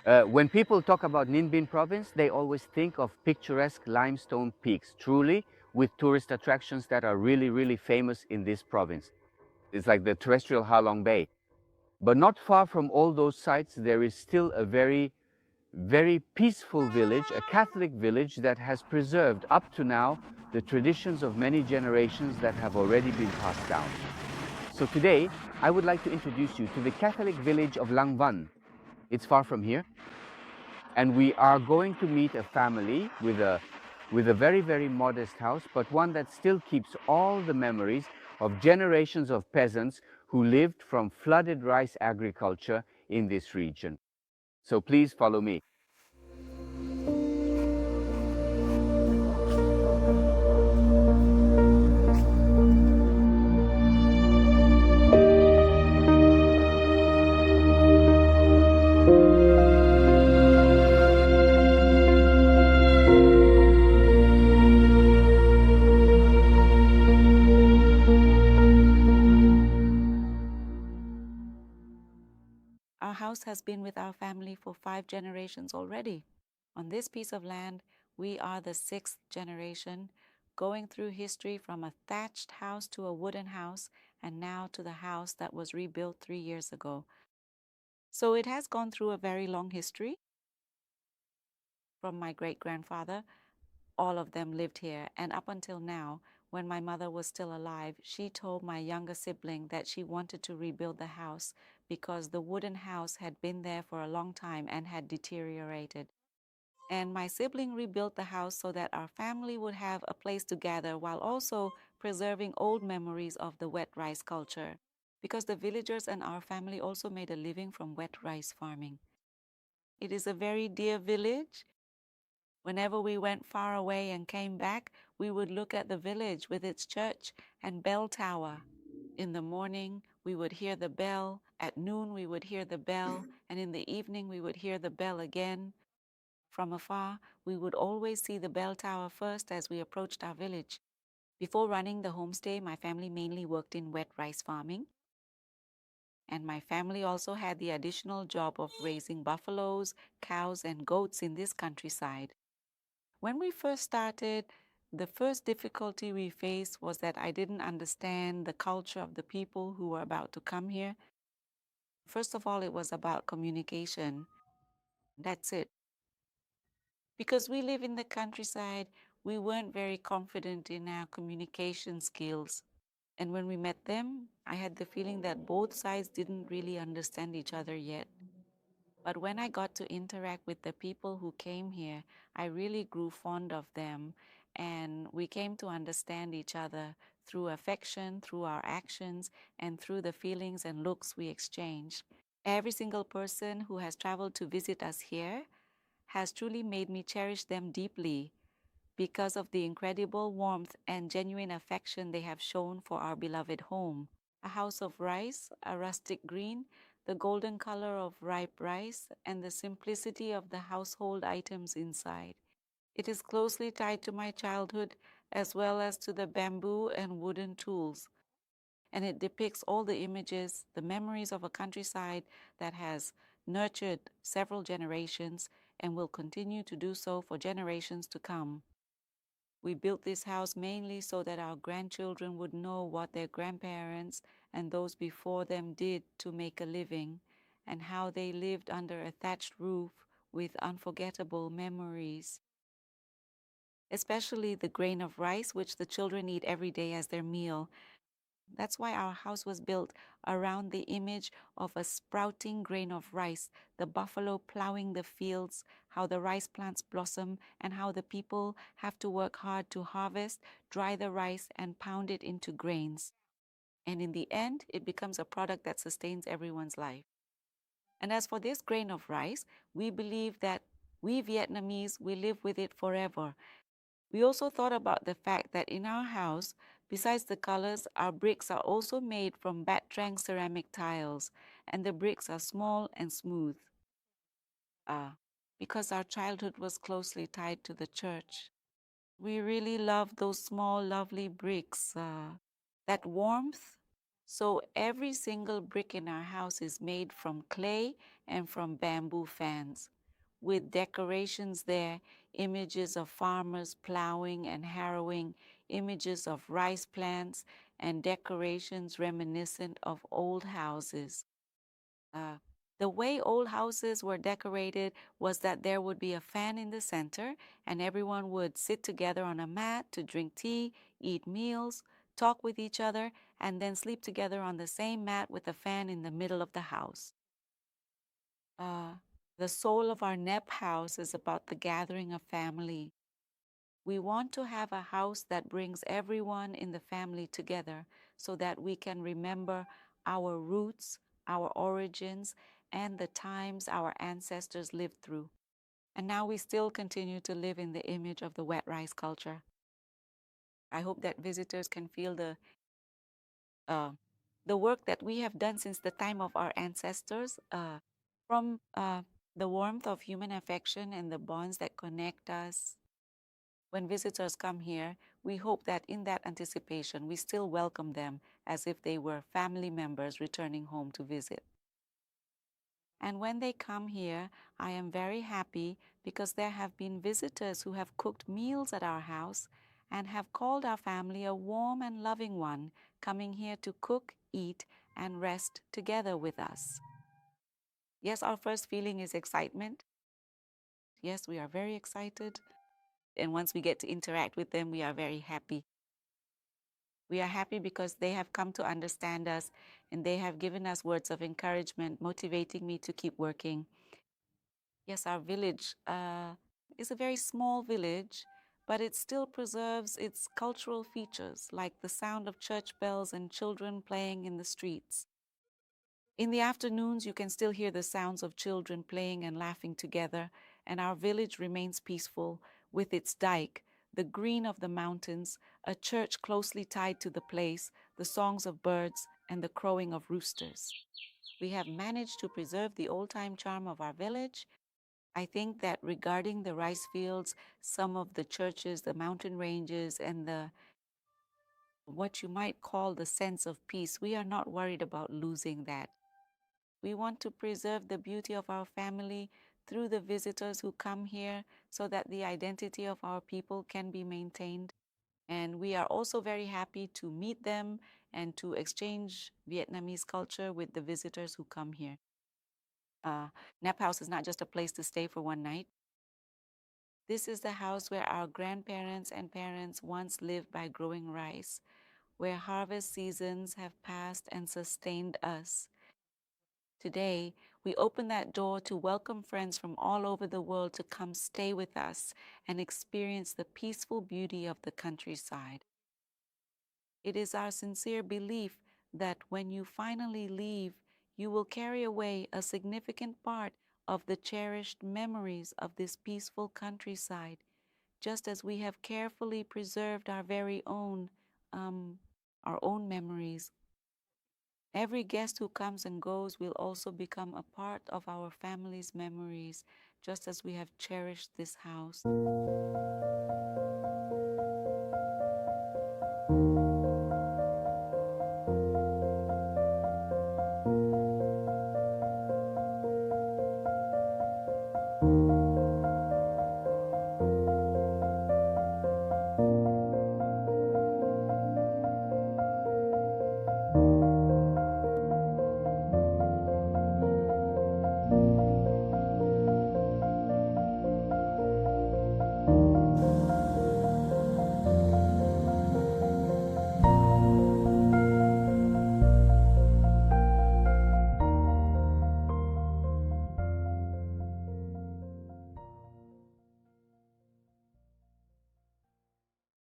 When people talk about Ninh Binh province, they always think of picturesque limestone peaks, truly, with tourist attractions that are really, really famous in this province. It's like the terrestrial Ha Long Bay. But not far from all those sites, there is still a very, very peaceful village, a Catholic village that has preserved up to now the traditions of many generations that have already been passed down. So today, I would like to introduce you to the Catholic village of Lang Van. It's far from here, and we are going to meet a family with a very, very modest house, but one that still keeps all the memories of generations of peasants who lived from flooded rice agriculture in this region. So please follow me. Our house has been with our family for 5 generations already. On this piece of land, we are the 6th generation, going through history from a thatched house to a wooden house, and now to the house that was rebuilt 3 years ago. So it has gone through a very long history. From my great-grandfather, all of them lived here, and up until now, when my mother was still alive, she told my younger sibling that she wanted to rebuild the house because the wooden house had been there for a long time and had deteriorated. And my sibling rebuilt the house so that our family would have a place to gather while also preserving old memories of the wet rice culture, because the villagers and our family also made a living from wet rice farming. It is a very dear village. Whenever we went far away and came back, we would look at the village with its church and bell tower. In the morning, we would hear the bell. At noon, we would hear the bell. And in the evening, we would hear the bell again. From afar, we would always see the bell tower first as we approached our village. Before running the homestay, my family mainly worked in wet rice farming. And my family also had the additional job of raising buffaloes, cows, and goats in this countryside. When we first started, the first difficulty we faced was that I didn't understand the culture of the people who were about to come here. First of all, it was about communication. That's it. Because we live in the countryside, we weren't very confident in our communication skills. And when we met them, I had the feeling that both sides didn't really understand each other yet. But when I got to interact with the people who came here, I really grew fond of them, and we came to understand each other through affection, through our actions, and through the feelings and looks we exchanged. Every single person who has traveled to visit us here has truly made me cherish them deeply because of the incredible warmth and genuine affection they have shown for our beloved home. A house of rice, a rustic green, the golden color of ripe rice, and the simplicity of the household items inside. It is closely tied to my childhood as well as to the bamboo and wooden tools. And it depicts all the images, the memories of a countryside that has nurtured several generations and will continue to do so for generations to come. We built this house mainly so that our grandchildren would know what their grandparents and those before them did to make a living, and how they lived under a thatched roof with unforgettable memories. Especially the grain of rice, which the children eat every day as their meal. That's why our house was built around the image of a sprouting grain of rice, the buffalo plowing the fields, how the rice plants blossom, and how the people have to work hard to harvest, dry the rice, and pound it into grains. And in the end, it becomes a product that sustains everyone's life. And as for this grain of rice, we believe that we Vietnamese, we live with it forever. We also thought about the fact that in our house, besides the colors, our bricks are also made from Bat Trang ceramic tiles, and the bricks are small and smooth. Because our childhood was closely tied to the church. We really love those small, lovely bricks. That warmth, So every single brick in our house is made from clay and from bamboo fans, with decorations there, images of farmers plowing and harrowing, images of rice plants, and decorations reminiscent of old houses. Uh, the way old houses were decorated was that there would be a fan in the center, and everyone would sit together on a mat to drink tea, eat meals, talk with each other, and then sleep together on the same mat with a fan in the middle of the house. The soul of our Nếp House is about the gathering of family. We want to have a house that brings everyone in the family together so that we can remember our roots, our origins, and the times our ancestors lived through. And now we still continue to live in the image of the wet rice culture. I hope that visitors can feel the work that we have done since the time of our ancestors, from the warmth of human affection and the bonds that connect us. When visitors come here, we hope that in that anticipation, we still welcome them as if they were family members returning home to visit. And when they come here, I am very happy because there have been visitors who have cooked meals at our house and have called our family a warm and loving one, coming here to cook, eat, and rest together with us. Yes, our first feeling is excitement. Yes, we are very excited. And once we get to interact with them, we are very happy. We are happy because they have come to understand us and they have given us words of encouragement, motivating me to keep working. Yes, our village is a very small village, but it still preserves its cultural features, like the sound of church bells and children playing in the streets. In the afternoons, you can still hear the sounds of children playing and laughing together, and our village remains peaceful with its dike, the green of the mountains, a church closely tied to the place, the songs of birds, and the crowing of roosters. We have managed to preserve the old-time charm of our village. I think that regarding the rice fields, some of the churches, the mountain ranges, and what you might call the sense of peace, we are not worried about losing that. We want to preserve the beauty of our family through the visitors who come here so that the identity of our people can be maintained. And we are also very happy to meet them and to exchange Vietnamese culture with the visitors who come here. Nep House is not just a place to stay for one night. This is the house where our grandparents and parents once lived by growing rice, where harvest seasons have passed and sustained us. Today, we open that door to welcome friends from all over the world to come stay with us and experience the peaceful beauty of the countryside. It is our sincere belief that when you finally leave, you will carry away a significant part of the cherished memories of this peaceful countryside, just as we have carefully preserved our very our own memories. Every guest who comes and goes will also become a part of our family's memories, just as we have cherished this house.